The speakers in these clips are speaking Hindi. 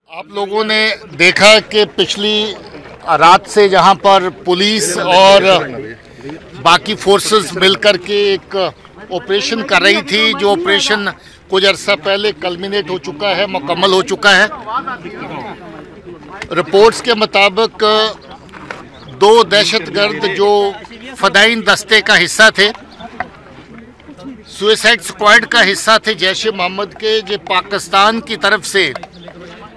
आप लोगों ने देखा कि पिछली रात से जहां पर पुलिस और बाकी फोर्सेस मिलकर के एक ऑपरेशन कर रही थी, जो ऑपरेशन कुछ अर्सा पहले कल्मिनेट हो चुका है, मुकम्मल हो चुका है। रिपोर्ट्स के मुताबिक 2 दहशतगर्द जो फदाइन दस्ते का हिस्सा थे, सुसाइड स्क्वाड का हिस्सा थे जैश ए मोहम्मद के, जो पाकिस्तान की तरफ से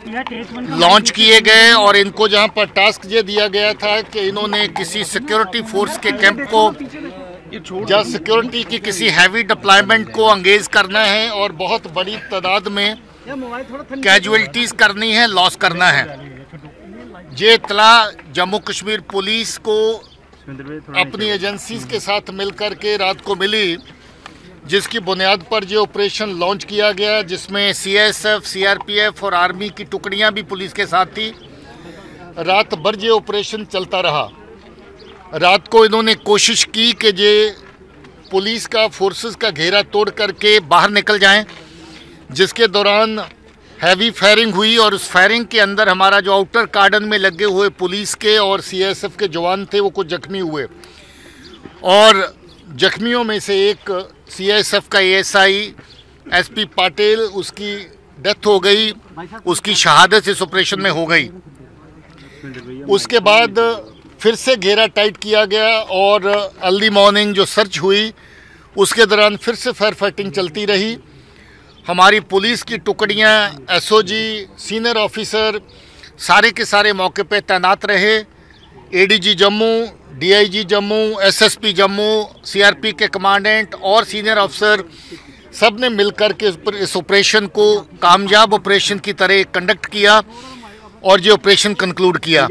लॉन्च किए गए और इनको जहां पर टास्क ये दिया गया था कि इन्होंने किसी सिक्योरिटी फोर्स के कैंप को, जहां सिक्योरिटी की किसी हैवी डिप्लॉयमेंट को एंगेज करना है और बहुत बड़ी तादाद में कैजुअलिटीज करनी है, लॉस करना है। ये इत्तला जम्मू कश्मीर पुलिस को अपनी एजेंसीज के साथ मिलकर के रात को मिली, जिसकी बुनियाद पर जो ऑपरेशन लॉन्च किया गया, जिसमें सीएसएफ, सीआरपीएफ और आर्मी की टुकड़ियां भी पुलिस के साथ थी। रात भर ये ऑपरेशन चलता रहा। रात को इन्होंने कोशिश की कि ये पुलिस का फोर्सेस का घेरा तोड़ करके बाहर निकल जाएं, जिसके दौरान हैवी फायरिंग हुई और उस फायरिंग के अंदर हमारा जो आउटर कार्डन में लगे हुए पुलिस के और सीएसएफ के जवान थे वो कुछ जख्मी हुए और जख्मियों में से एक सीएसएफ का एएसआई एसपी पाटिल, उसकी डेथ हो गई, उसकी शहादत इस ऑपरेशन में हो गई। उसके बाद फिर से घेरा टाइट किया गया और अर्ली मॉर्निंग जो सर्च हुई उसके दौरान फिर से फायर फाइटिंग चलती रही। हमारी पुलिस की टुकड़ियां, एसओजी, सीनियर ऑफिसर सारे के सारे मौके पे तैनात रहे। ADG Jammu, DIG Jammu, SSP Jammu, CRP के कमांडेंट और सीनियर अफसर सब ने मिलकर के इस ऑपरेशन को कामयाब ऑपरेशन की तरह कंडक्ट किया और ये ऑपरेशन कंक्लूड किया।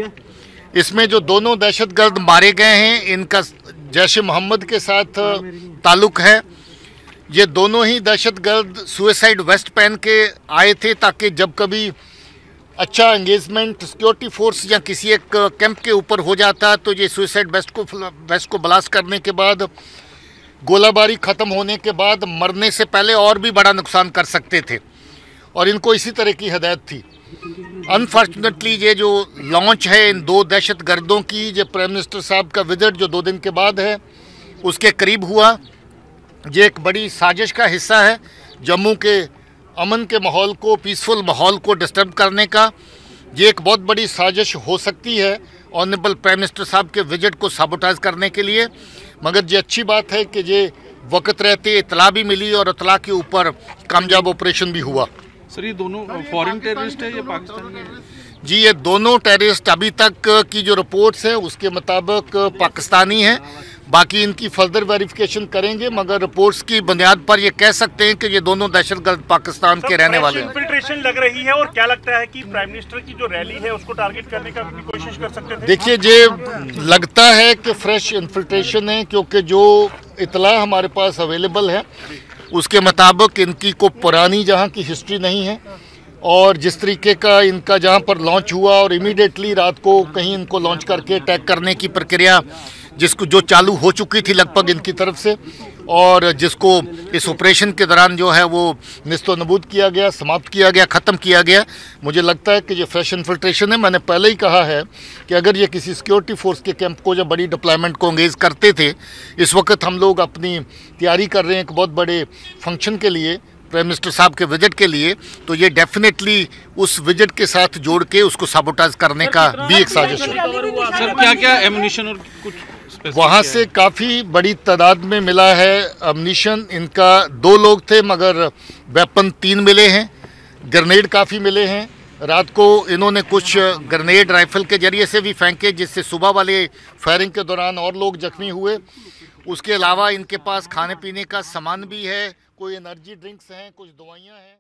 इसमें जो दोनों दहशतगर्द मारे गए हैं, इनका जैश ए मोहम्मद के साथ ताल्लुक है। ये दोनों ही दहशतगर्द सुसाइड वेस्ट पहन के आए थे ताकि जब कभी अच्छा एंगेजमेंट सिक्योरिटी फोर्स या किसी एक कैंप के ऊपर हो जाता तो ये सुसाइड वेस्ट को ब्लास्ट करने के बाद, गोलाबारी ख़त्म होने के बाद मरने से पहले और भी बड़ा नुकसान कर सकते थे और इनको इसी तरह की हदायत थी। अनफॉर्चुनेटली ये जो लॉन्च है इन 2 दहशतगर्दों की, ये प्राइम मिनिस्टर साहब का विजिट जो 2 दिन के बाद है उसके करीब हुआ। ये एक बड़ी साजिश का हिस्सा है जम्मू के अमन के माहौल को, पीसफुल माहौल को डिस्टर्ब करने का। ये एक बहुत बड़ी साजिश हो सकती है ऑनरेबल प्राइम मिनिस्टर साहब के विजिट को साबोटाइज करने के लिए। मगर ये अच्छी बात है कि ये वक्त रहते इतला भी मिली और इतला के ऊपर कामयाब ऑपरेशन भी हुआ। सर, ये दोनों फॉरेन टेररिस्ट है या पाकिस्तानी? जी, ये दोनों टेररिस्ट अभी तक की जो रिपोर्ट्स हैं उसके मुताबिक पाकिस्तानी हैं। बाकी इनकी फर्दर वेरिफिकेशन करेंगे, मगर रिपोर्ट्स की बुनियाद पर ये कह सकते हैं कि ये दोनों दहशतगर्द पाकिस्तान के रहने वाले हैं। इन्फिल्ट्रेशन लग रही है और क्या लगता है कि प्राइम मिनिस्टर की जो रैली है उसको टारगेट करने का भी कोशिश कर सकते थे? देखिए, ये लगता है कि फ्रेश इन्फिल्ट्रेशन है, क्योंकि जो इतला हमारे पास अवेलेबल है उसके मुताबिक इनकी को पुरानी जहाँ की हिस्ट्री नहीं है और जिस तरीके का इनका जहाँ पर लॉन्च हुआ और इमीडिएटली रात को कहीं इनको लॉन्च करके अटैक करने की प्रक्रिया जिसको जो चालू हो चुकी थी लगभग इनकी तरफ से, और जिसको इस ऑपरेशन के दौरान जो है वो निस्तो नबूद किया गया, समाप्त किया गया, ख़त्म किया गया। मुझे लगता है कि ये फ्रेश इन्फिल्ट्रेशन है। मैंने पहले ही कहा है कि अगर ये किसी सिक्योरिटी फोर्स के कैंप को या बड़ी डिप्लॉयमेंट को एंगेज करते थे, इस वक्त हम लोग अपनी तैयारी कर रहे हैं एक बहुत बड़े फंक्शन के लिए, प्राइम मिनिस्टर साहब के विजिट के लिए, तो ये डेफिनेटली उस विजिट के साथ जोड़ के उसको साबोटाइज करने का भी एक साजिश है। सर, क्या क्या एमुनिशन और कुछ वहाँ से काफ़ी बड़ी तादाद में मिला है एमुनिशन। इनका 2 लोग थे मगर वेपन 3 मिले हैं, ग्रेनेड काफ़ी मिले हैं। रात को इन्होंने कुछ ग्रेनेड राइफल के जरिए से भी फेंके, जिससे सुबह वाले फायरिंग के दौरान और लोग जख्मी हुए। उसके अलावा इनके पास खाने पीने का सामान भी है, कोई एनर्जी ड्रिंक्स हैं, कुछ दवाइयाँ हैं।